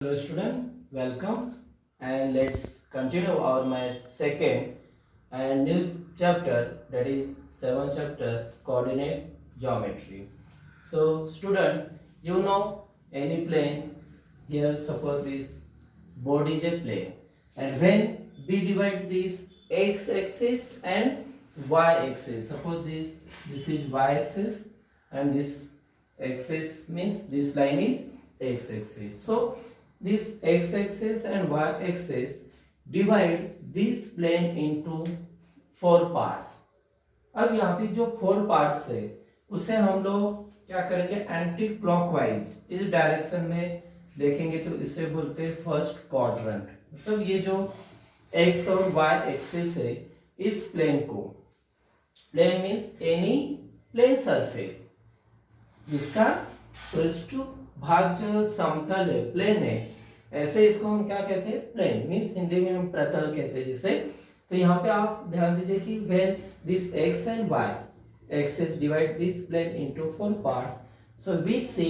Hello student, welcome and let's continue our math second and new chapter, that is 7th chapter, coordinate geometry. So student, you know any plane, here suppose this body is a plane, and when we divide this x axis and y axis, suppose this is y axis and this axis means this line is x axis. So this x axis and y axis divide this plane into four parts. अब यहाँ पे जो four parts है उसे हम लोग क्या करेंगे, एंटी क्लॉकवाइज इस डायरेक्शन में देखेंगे, तो इसे बोलते हैं फर्स्ट क्वाड्रेंट. मतलब ये जो एक्स और वाई एक्सिस है, इस प्लेन को, plane means any plane surface, जिसका पृष्ठ भाग जो समतल है, प्लेन है, ऐसे इसको हम क्या कहते हैं, प्लेन मीन्स हिंदी में हम प्रतल कहते हैं जिसे. तो यहाँ पे आप ध्यान दीजिए कि when this X and Y axis divide this plane into four parts, so we see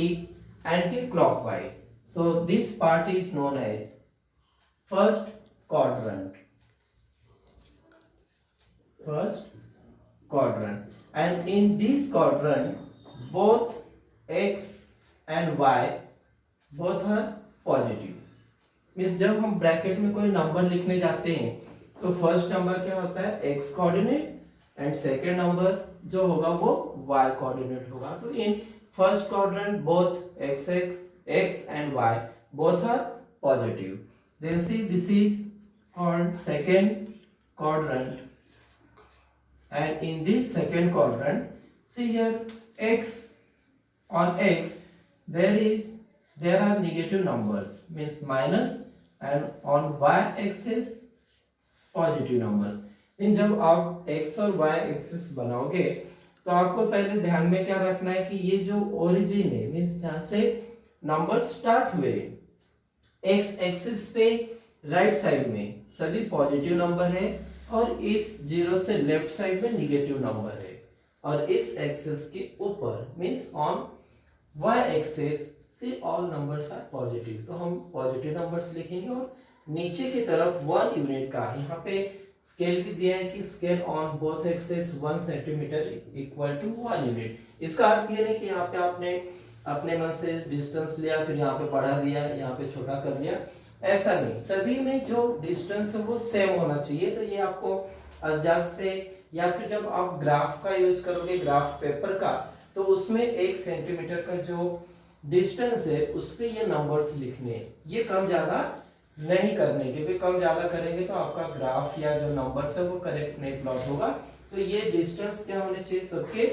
anti clockwise. So this part is known as first quadrant. First quadrant, and in this quadrant both x and y both are positive. Means जब हम bracket में कोई number लिखने जाते हैं तो first number क्या होता है, X coordinate, and second number जो होगा वो वाई कोऑर्डिनेट होगा. तो in first quadrant both X and Y both are positive. Then see this is called second quadrant, and in this second quadrant, see here x, on x there are negative numbers, means minus, and on y axis positive numbers. इन जब आप x और y axis बनाओगे तो आपको पहले ध्यान में क्या रखना है कि ये जो ओरिजिन है, मींस जहां से नंबर स्टार्ट हुए, x एक्सिस पे राइट साइड में सभी पॉजिटिव नंबर है, और इस जीरो से लेफ्ट साइड में निगेटिव नंबर है, और इस एक्सिस के ऊपर मींस ऑन y एक्सिस से ऑल नंबर्स आर पॉजिटिव. तो हम पॉजिटिव नंबर्स लिखेंगे, और नीचे की तरफ 1 यूनिट का यहाँ पे स्केल भी दिया है कि scale on both axis 1 centimetre equal to 1 unit. इसका अर्थ ये नहीं कि यहाँ पे आपने अपने मन से डिस्टेंस लिया, फिर यहाँ पे बढ़ा दिया, यहाँ पे छोटा कर लिया, ऐसा नहीं. सभी में जो डिस्टेंस है वो सेम होना चाहिए. तो ये आपको अंदाज से, या फिर जब आप ग्राफ का यूज करोगे, ग्राफ पेपर का, तो उसमें 1 सेंटीमीटर का जो डिस्टेंस है उस पे ये नंबर्स लिखने हैं. ये कम ज्यादा नहीं करने, क्योंकि कम ज्यादा करेंगे तो आपका ग्राफ या जो नंबर्स है वो करेक्ट नहीं प्लॉट होगा. तो ये डिस्टेंस क्या होने चाहिए, सबके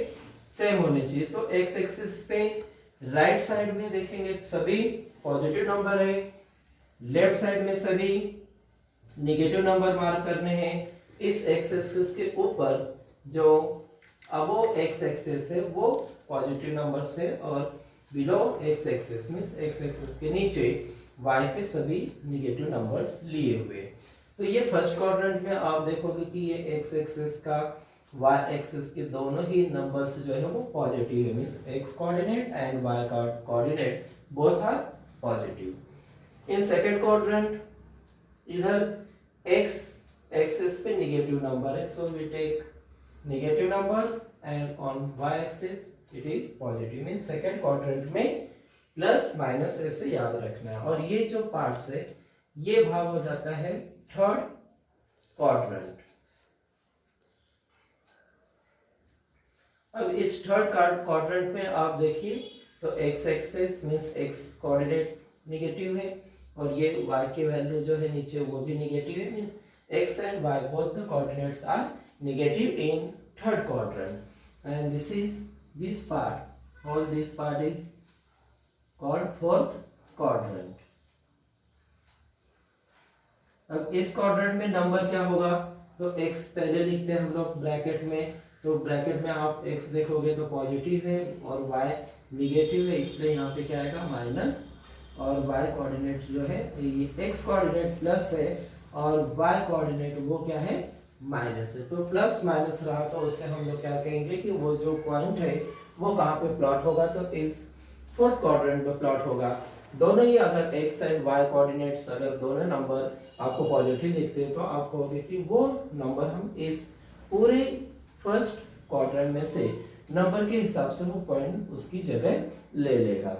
सेम होने चाहिए. तो एक्स एक्सिस पे राइट साइड में देखेंगे सभी पॉजिटिव नंबर है, लेफ्ट साइड में सभी नेगेटिव नंबर मार्क करने हैं. इस एक्स एक्सिस के ऊपर जो अबोव एक्स एक्सिस है वो पॉजिटिव नंबर्स है, और below x axis means x axis के नीचे y पे सभी निगेटिव नंबर्स लिए हुए. तो ये फर्स्ट क्वाड्रेंट में आप देखोगे कि ये x एक्सिस का y एक्सिस के दोनों ही नंबर्स जो है वो पॉजिटिव है, means x coordinate and y coordinate both are positive. In second quadrant इधर x एक्सिस पे निगेटिव नंबर है, so we take negative number, and on y axis it is positive. Means second quadrant में plus minus ऐसे याद रखना है. और ये जो पार्ट्स है ये भाग हो जाता है थर्ड क्वाड्रेंट. अब इस थर्ड क्वाड्रेंट में आप देखिए तो x axis means x coordinate negative है, और ये y की वैल्यू जो है नीचे वो भी निगेटिव है, means x and y both the coordinates are negative in third quadrant. And this is this part, all this part is called fourth quadrant. अब इस क्वाड्रेंट में नंबर क्या होगा, तो x पहले लिखते हैं हम लोग ब्रैकेट में. तो ब्रैकेट में आप x देखोगे तो पॉजिटिव है और y निगेटिव है, इसलिए यहाँ पे क्या आएगा माइनस, और y कोऑर्डिनेट जो है ये x कोऑर्डिनेट प्लस है और y कोऑर्डिनेट वो क्या है, माइनस है. तो प्लस माइनस रहा तो उससे हम लोग क्या कहेंगे कि वो जो पॉइंट है वो कहाँ पे प्लॉट होगा, तो इस फोर्थ क्वाड्रेंट में प्लॉट होगा. दोनों ही अगर x एंड y कोऑर्डिनेट्स अगर दोनों नंबर आपको पॉजिटिव दिखते हैं तो आप कहोगे कि वो नंबर हम इस पूरे फर्स्ट क्वाड्रेंट में से नंबर के हिसाब से वो पॉइंट उसकी जगह ले लेगा।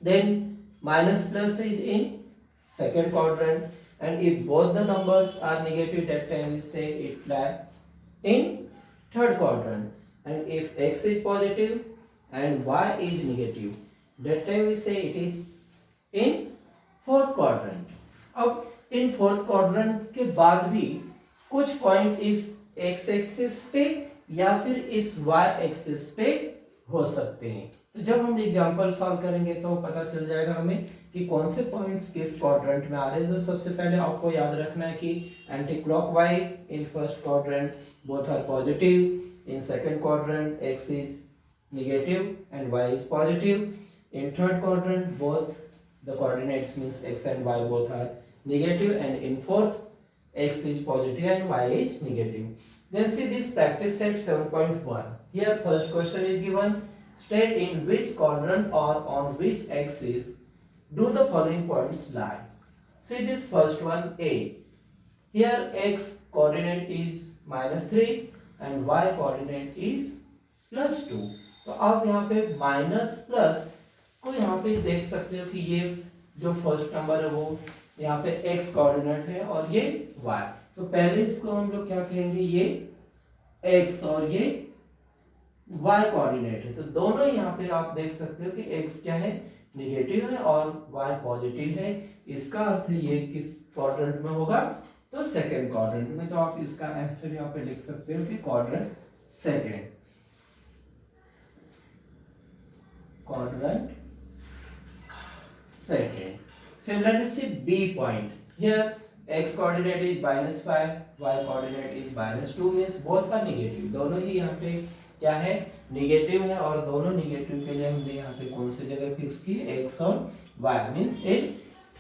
Then minus plus is in second quadrant and if both the numbers are negative that time we say it lie in third quadrant and if x is positive and y is negative that time we say it is in fourth quadrant। अब in fourth quadrant के बाद भी कुछ point इस x axis पे या फिर इस y एक्सिस पे हो सकते हैं। तो जब हम एग्जांपल सॉल्व करेंगे तो पता चल जाएगा हमें कि कौन से पॉइंट्स किस क्वाड्रेंट में आ रहे हैं। तो सबसे पहले आपको याद रखना है कि anti clockwise in first quadrant both are positive, in second quadrant x is negative and y is positive, in third quadrant both the coordinates means x and y both are negative and in fourth x is positive and y is negative. Then see this practice set 7.1. Here first question is given, state in which quadrant or on which axis do the following points lie. See this first one A. Here x coordinate is -3 and y coordinate is +2. तो आप यहाँ पे minus plus को यहाँ पे देख सकते हो कि ये जो फर्स्ट नंबर है वो यहाँ पे x कोऑर्डिनेट है और ये y। तो पहले इसको हम लोग क्या कहेंगे, ये x और ये y कोऑर्डिनेट है। तो दोनों यहाँ पे आप देख सकते हो कि x क्या है, नेगेटिव है और y पॉजिटिव है। इसका अर्थ है ये किस क्वाड्रेंट में होगा, तो सेकंड क्वाड्रेंट में। तो आप इसका आंसर यहाँ पे लिख सकते हो कि quadrant second, quadrant second. Similarly, see B point. Here x coordinate is -5, y coordinate is -2 means both are negative. दोनों ही यहाँ पे क्या है, नेगेटिव है और दोनों नेगेटिव के लिए हमने यहाँ पे कौन सी जगह फिक्स की, x और y means in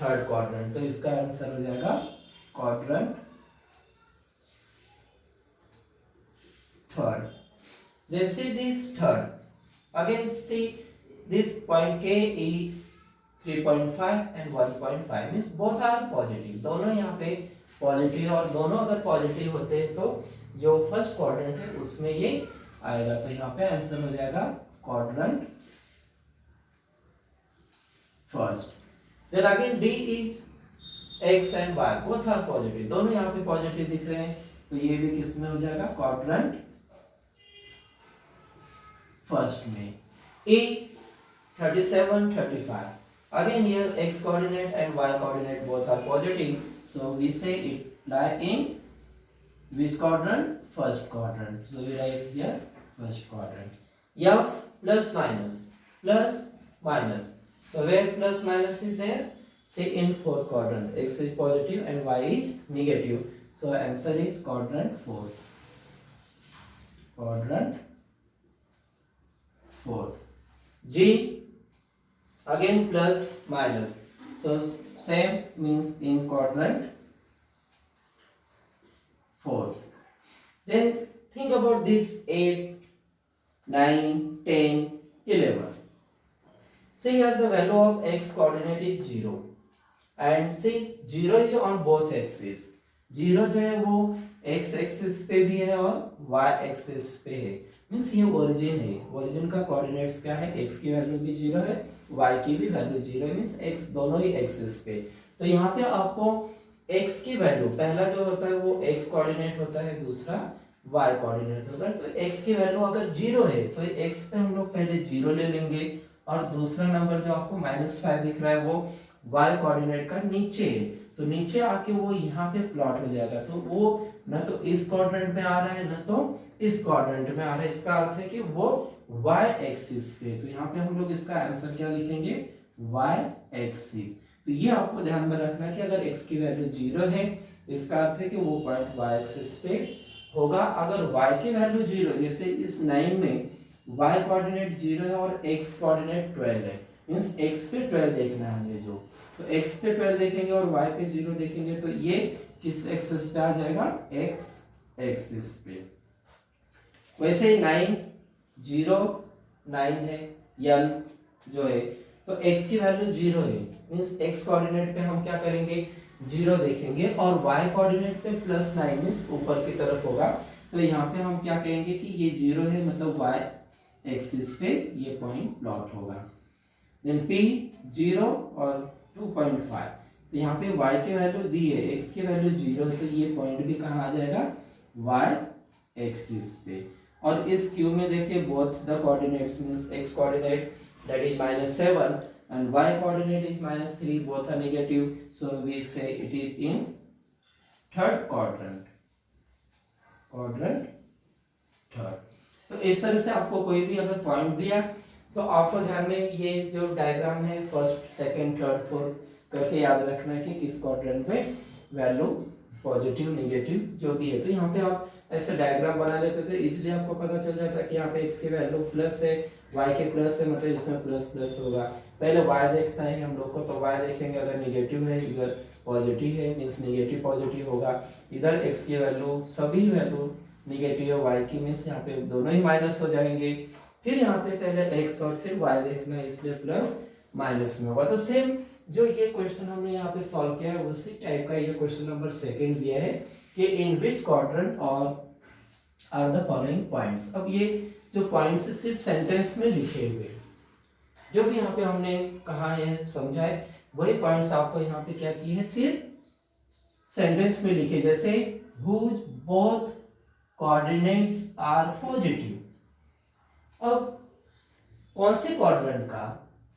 third quadrant. तो इसका आंसर हो जाएगा quadrant third. Then see this third. Again see this point K is 3.5 and 1.5 means both are positive. दोनों यहाँ पे पॉजिटिव और दोनों अगर पॉजिटिव होते हैं तो जो फर्स्ट क्वाड्रेंट है उसमें ये आएगा। तो यहाँ पे आंसर हो जाएगा quadrant first. Then again D is x and y both are positive. दोनों यहाँ पे पॉजिटिव दिख रहे हैं तो ये भी किस में हो जाएगा, क्वाड्रेंट फर्स्ट में। E 37, 35. Again here x coordinate and y coordinate both are positive. So we say it lie in which quadrant? First quadrant. So we write here first quadrant. F plus minus, plus minus. So where plus minus is there? Say in fourth quadrant. X is positive and y is negative. So answer is quadrant fourth. Quadrant fourth. G again plus minus, so same means in quadrant fourth. Then think about this 8, 9, 10, 11. See here the value of x coordinate is 0 and see 0 is on both axes. 0 जो है वो x axis पे भी है और y axis पे है, means ये ओरिजिन है। ओरिजिन का कोऑर्डिनेट्स क्या है, x की वैल्यू भी 0 है, y की भी वैल्यू 0 है, मीन्स x दोनों ही एक्सिस पे। तो यहाँ पे आपको x की वैल्यू, पहला जो होता है वो x कोऑर्डिनेट होता है, दूसरा y कोऑर्डिनेट होता है। तो x की वैल्यू अगर 0 है तो x पे हम लोग पहले 0 ले लेंगे और दूसरा नंबर जो आपको -5 दिख रहा है वो y कोऑर्डिनेट का नीचे है, तो नीचे आके वो यहाँ पे प्लॉट हो जाएगा। तो वो न तो इस क्वाड्रेंट में आ रहा है न तो इस क्वाड्रेंट में आ रहा है। इसका अर्थ है कि वो y एक्सिस पे। तो यहाँ पे हम लोग इसका आंसर क्या लिखेंगे, y एक्सिस। तो ये आपको ध्यान में रखना है कि अगर x की वैल्यू 0 है इसका अर्थ है कि वो पॉइंट y एक्सिस पे होगा। अगर y की वैल्यू 0, जैसे इस 9 में y कोऑर्डिनेट 0 है और x कोऑर्डिनेट 12 है, मींस x पे 12 देखना है हमें जो, तो x पे 12 देखेंगे और y पे 0 देखेंगे तो ये किस एक्सिस पे आ जाएगा, x एक्सिस पे। वैसे 9 0 9 है, l जो है, तो x की वैल्यू 0 है, मींस x कोऑर्डिनेट पे हम क्या करेंगे 0 देखेंगे, और y कोऑर्डिनेट पे +9 मींस ऊपर की तरफ होगा। तो यहाँ पे हम क्या कहेंगे कि ये 0 है, मतलब y एक्सिस पे ये पॉइंट प्लॉट होगा। देन p 0 और 2.5, तो यहाँ पे y की वैल्यू दी है, x की वैल्यू 0 है, तो ये पॉइंट भी कहाँ आ जाएगा y एक्सिस पे। और इस क्यू में देखिए both the coordinates means x coordinate that is -7 and y coordinate is -3, both are negative, so we say it is in third quadrant third। तो इस तरह से आपको कोई भी अगर पॉइंट दिया तो आपको ध्यान में ये जो डायग्राम है फर्स्ट सेकंड थर्ड फोर्थ करके याद रखना है कि किस क्वाड्रेंट में वैल्यू पॉजिटिव नेगेटिव जो भी है। तो यहाँ पे आप ऐसे डायग्राम बना लेते थे, इजीली आपको पता चल जाता कि यहाँ पे x की वैल्यू प्लस है, y के प्लस है, मतलब इसमें प्लस प्लस होगा। पहले y देखना है हम लोग को, तो y देखेंगे, अगर नेगेटिव है इधर पॉजिटिव है मींस नेगेटिव पॉजिटिव होगा। इधर x की वैल्यू सभी वैल्यू नेगेटिव है, y की मींस यहाँ पे दोनों ही माइनस हो जाएंगे। फिर यहाँ पे पहले x और फिर y देखना है, इसलिए प्लस माइनस में होगा। तो सेम जो ये क्वेश्चन हमने यहाँ पे सॉल्व किया है उसी टाइप का ये क्वेश्चन नंबर 2 दिया है कि इन विच क्वाड्रेंट और आर द फॉलोइंग पॉइंट्स। अब ये जो पॉइंट्स सिर्फ सेंटेंस में लिखे हुए, जो भी यहाँ पे हमने कहा है समझा है, वही पॉइंट्स आपको यहाँ पे क्या किए हैं सिर्फ सेंटेंस में लिखे, जैसे whose both coordinates are positive। अब कौन से क्वाड्रेंट का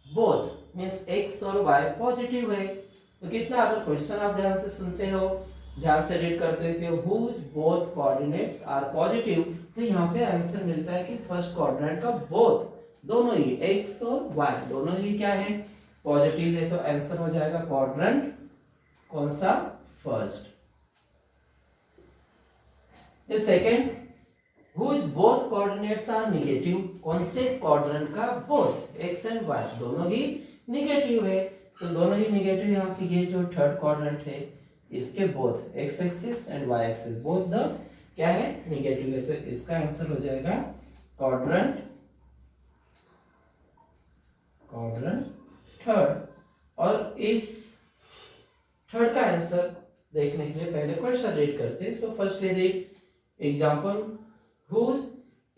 बोथ मींस x और y पॉजिटिव है, तो कितना अगर क्वेश्चन आप ध्यान से सुनते हो, ध्यान से रीड करते हो कि whose both coordinates are positive, तो यहाँ पे आंसर मिलता है कि फर्स्ट क्वाड्रेंट का बोथ दोनों ही x और y दोनों ही क्या है पॉजिटिव है। तो आंसर हो जाएगा क्वाड्रेंट कौन सा first. The second whose both coordinates are negative, कौन से क्वाड्रेंट का बोथ x एंड y दोनों ही नेगेटिव है, तो दोनों ही नेगेटिव। यहाँ पे ये जो थर्ड क्वाड्रेंट है इसके both x axis and y axis both the क्या है नेगेटिव है, तो इसका आंसर हो जाएगा क्वाड्रेंट थर्ड। और इस थर्ड का आंसर देखने के लिए पहले क्वेश्चन रीड करते हैं। So first we read example whose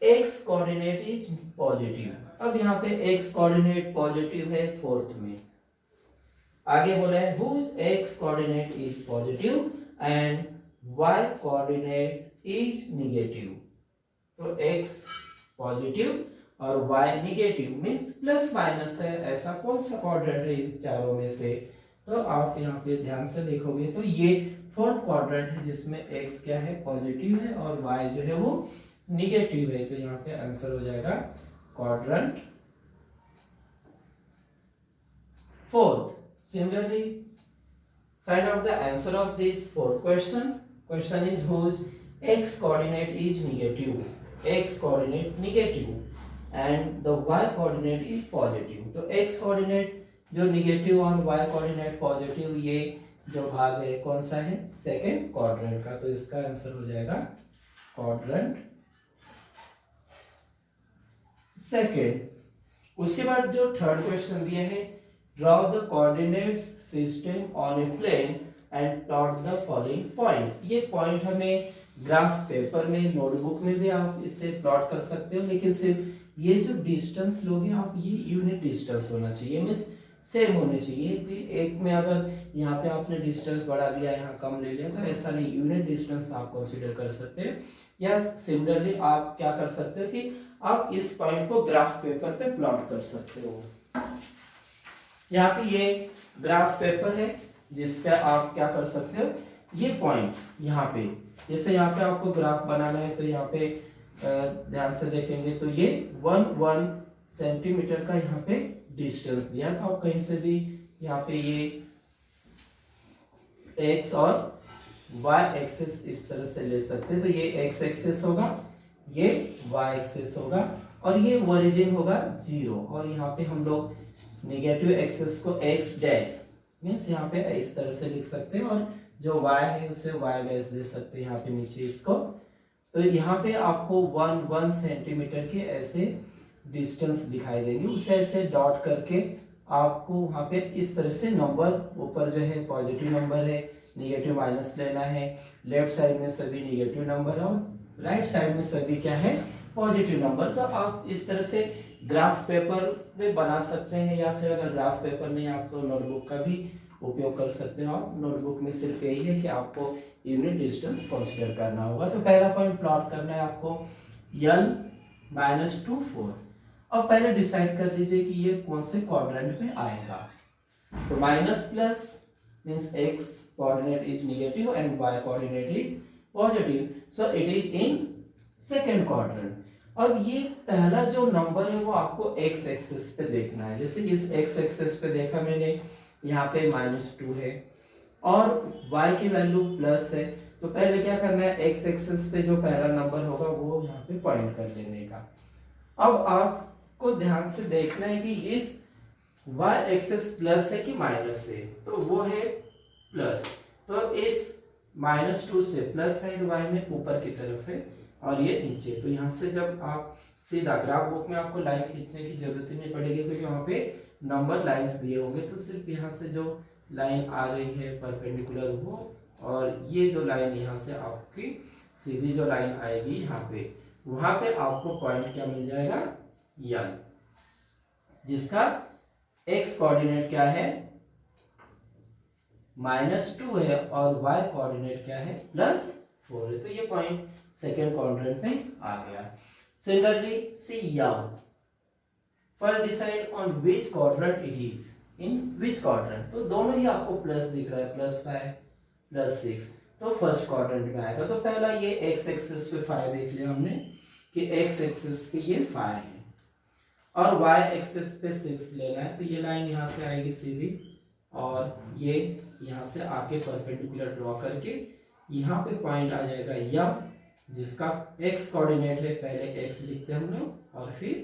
x coordinate is positive. अब यहाँ पे x कोऑर्डिनेट पॉजिटिव है फोर्थ में, आगे बोला है whose x coordinate is positive and y coordinate is negative. तो x पॉजिटिव और y negative means plus minus है, ऐसा कौन सा क्वाड्रेंट है इस चारों में से। तो आप यहाँ पे ध्यान से देखोगे तो ये फोर्थ क्वाड्रेंट है जिसमें x क्या है पॉजिटिव है और y जो है वो नेगेटिव है, तो यहाँ पे आंसर हो जाएगा quadrant fourth. Similarly find out the answer of this fourth question. Question is whose x coordinate is negative, x coordinate negative and the y coordinate is positive। तो x coordinate जो negative और y coordinate positive, ये जो भाग है कौन सा है सेकंड क्वाड्रेंट का, तो इसका आंसर हो जाएगा क्वाड्रेंट सेकंड। उसके बाद जो थर्ड क्वेश्चन दिया है draw the coordinates system on a plane and plot the following points. ये पॉइंट हमें ग्राफ पेपर में नोटबुक में भी आप इसे प्लॉट कर सकते हो, लेकिन सिर्फ ये जो डिस्टेंस लोगे आप ये यूनिट डिस्टेंस होना चाहिए मींस सेम होने चाहिए कि एक में अगर यहाँ पे आपने डिस्टेंस बढ़ा दिया यहाँ कम ले लिया, तो ऐसा नहीं, यूनिट डिस्टेंस आप कंसीडर कर सकते हैं। या सिमिलरली आप क्या कर सकते हो कि आप इस पॉइंट को ग्राफ पेपर पे प्लॉट कर सकते हो। यहाँ पे ये ग्राफ पेपर है जिसपे आप क्या कर सकते हो, ये पॉइंट यहाँ पे जैसे यहाँ पे आपको ग्राफ बनाना है, तो यहाँ पे ध्यान से देखेंगे तो ये 1 सेंटीमीटर का यहाँ पे डिस्टेंस दिया था। आप कहीं से भी यहाँ पे ये x और y एक्सिस इस तरह से ले सकते हैं, तो ये x एक्सिस होगा, ये y एक्सिस होगा और ये ओरिजिन होगा 0, और यहाँ पे हम लोग नेगेटिव एक्सिस को x डैश मींस यहाँ पे इस तरह से लिख सकते हैं और जो y है उसे y डैश दे सकते हैं यहाँ पे नीचे इसको। तो यहाँ पे आपको 1 सेंटीमीटर के ऐसे डिस्टेंस दिखाई देंगे, उसे ऐसे डॉट करके आपको वहाँ पे इस तरह से नंबर ऊपर जो है पॉजिटिव नंबर है, निगेटिव माइनस लेना है, लेफ्ट साइड में सभी निगेटिव नंबर और राइट साइड में सभी क्या है पॉजिटिव नंबर। तो आप इस तरह से ग्राफ पेपर में बना सकते हैं, या फिर अगर ग्राफ पेपर नहीं आप तो नोटबुक का भी उपयोग कर सकते हो। आप नोटबुक में सिर्फ यही है कि आपको यूनिट डिस्टेंस कंसीडर करना होगा। तो पहला पॉइंट प्लॉट करना है आपको L-2 4। अब पहले डिसाइड कर लीजिए कि ये कौन से क्वाड्रेंट में आएगा। तो minus plus means x coordinate is negative and y coordinate is positive, so it is in second quadrant. अब ये पहला जो नंबर है वो आपको x एक्सिस पे देखना है। जैसे इस x एक्सिस पे देखा मैंने, यहाँ पे -2 है और y की वैल्यू प्लस है, तो पहले क्या करना है x एक्सिस पे जो पहला नंबर होगा वो यहाँ पे पॉइंट कर लेने का। अब आपको ध्यान से देखना है कि इस y एक्सिस प्लस है कि माइनस है, तो वो है प्लस, तो इस -2 से प्लस साइड y में ऊपर की तरफ है और ये नीचे। तो यहाँ से जब आप सीधा ग्राफ बुक में आपको लाइन खींचने की जरूरत ही नहीं पड़ेगी क्योंकि वहाँ पे नंबर लाइंस दिए होंगे, तो सिर्फ यहाँ से जो लाइन आ रही है परपेंडिकुलर वो, और ये जो लाइन यहाँ से आपकी सीधी जो लाइन आएगी यहाँ पे, वहां पे आपको पॉइंट क्या मिल जाएगा L, जिसका x कोऑर्डिनेट क्या है -2 है और y कोऑर्डिनेट क्या है +4 है। तो ये पॉइंट सेकेंड क्वाड्रेंट में आ गया। Similarly see M, for decide on which quadrant it is in which quadrant. तो दोनों ही आपको प्लस दिख रहा है, +5 +6, तो फर्स्ट क्वाड्रेंट में आएगा। तो पहला ये x एक्सिस पे 5 देख लिया हमने कि x एक्सिस पे ये 5 है और y एक्सिस पे 6 लेना है, तो ये लाइन यहाँ से आएगी सीधी और ये यहाँ से आके परपेंडिकुलर ड्रॉ करके यहाँ पे पॉइंट आ जाएगा M, जिसका x कोऑर्डिनेट है, पहले x लिखते हैं हम लोग और फिर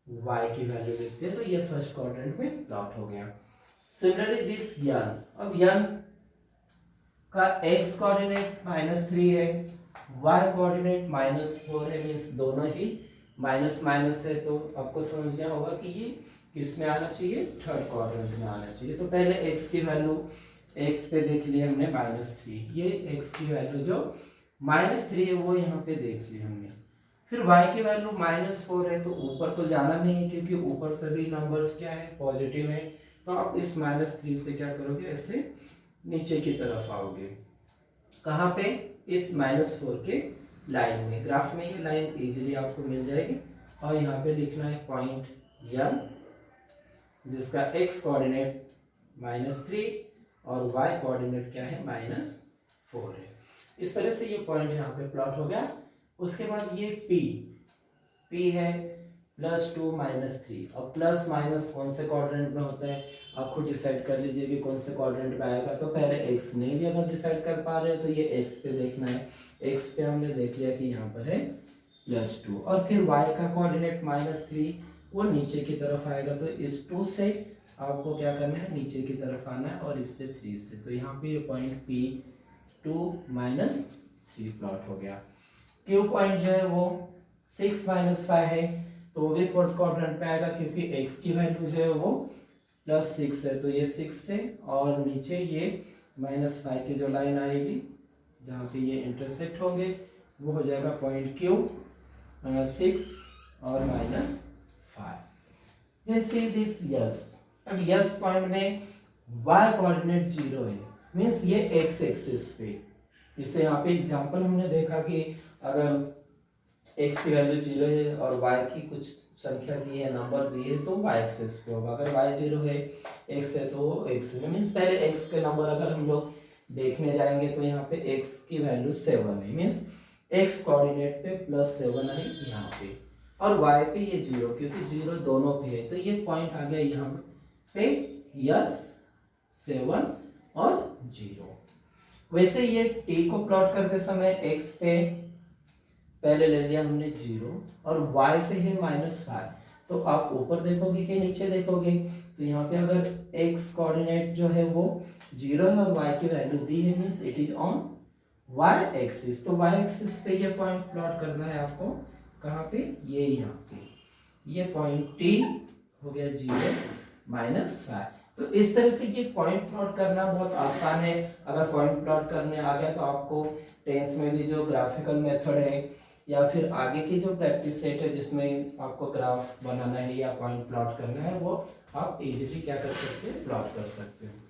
y की वैल्यू लिखते हैं। तो ये फर्स्ट क्वाड्रेंट में प्लॉट हो गया। सिमिलरली दिस N, अब N का x कोऑर्डिनेट -3 है, y कोऑर्डिनेट -4 है, मींस दोनों ही माइनस माइनस है, तो आपको समझ गया होगा कि ये किस में आना चाहिए, थर्ड क्वाड्रेंट में आना चाहिए। तो पहले x की वैल्यू x पे देख लिया हमने -3, ये x की वैल्यू जो -3 है वो यहाँ पे देख ली हमने। फिर y की वैल्यू -4 है, तो ऊपर तो जाना नहीं है क्योंकि ऊपर सभी नंबर्स क्या है पॉजिटिव है, तो आप इस -3 से क्या करोगे ऐसे नीचे की तरफ आओगे। कहाँ पे, इस -4 के लाइन में, ग्राफ में ये लाइन इजीली आपको मिल जाएगी और यहाँ पे लिखना है पॉइंट M, जिसका x कोऑर्डिनेट -3 और y कोऑर्डिनेट क्या है -4 है। इस तरह से ये पॉइंट यहाँ पे प्लॉट हो गया। उसके बाद ये P है +2 -3, और प्लस माइनस कौन से क्वाड्रेंट में होता है आप खुद डिसाइड कर लीजिए कि कौन से क्वाड्रेंट में आएगा। तो पहले x नहीं भी अगर डिसाइड कर पा रहे हैं तो ये x पे देखना है, x पे हमने देख लिया कि यहाँ पर है +2, और फिर y का कोऑर्डिनेट -3 वो नीचे की तरफ आएगा, तो इस 2 से आपको क्या करना है नीचे की तरफ आना है और इससे 3 से, तो यहाँ पे ये पॉइंट P2 -3 प्लॉट हो गया। Q पॉइंट जो है वो 6 -5 है, तो वो भी फोर्थ क्वाड्रेंट में आएगा क्योंकि x की वैल्यू जो है वो +6 है, तो ये 6 से और नीचे ये -5 की जो लाइन आएगी जहाँ पे ये इंटरसेक्ट होंगे वो हो जाएगा पॉइंट Q 6 और -5। Then see this S, अब S पॉइंट में y कोऑर्डिनेट 0 है, मींस ये x एक्सिस पे, जैसे यहाँ पे एग्जांपल हमने देखा कि अगर x की वैल्यू 0 है और y की कुछ संख्या दी है, नंबर दी है, तो y एक्सिस पे होगा। अगर y 0 है x है तो x में, मींस पहले x के नंबर अगर हम लोग देखने जाएंगे तो यहाँ पे x की वैल्यू 7 है, मींस x कोऑर्डिनेट पे +7 है यहाँ पे, और y पे ये 0 क्योंकि 0 दोनों पे है, तो ये पॉइंट आ गया यहाँ पे यस 7 और 0। वैसे ये t को प्लॉट करते समय x पे पहले ले लिया हमने 0 और y पे है -5, तो आप ऊपर देखोगे कि नीचे देखोगे, तो यहाँ पे अगर x कोऑर्डिनेट जो है वो 0 है और y की वैल्यू दी है, means it is on y axis, तो y एक्सिस पे ये पॉइंट प्लॉट करना है आपको। कहाँ पे, ये यहाँ पे, ये पॉइंट t हो गया 0, -5। तो इस तरह से ये पॉइंट प्लॉट करना बहुत आसान है। अगर पॉइंट प्लॉट करने आ गया तो आपको 10th में भी जो ग्राफिकल मेथड है या फिर आगे की जो प्रैक्टिस सेट है जिसमें आपको ग्राफ बनाना है या पॉइंट प्लॉट करना है, वो आप इजीली क्या कर सकते हैं, प्लॉट कर सकते हैं।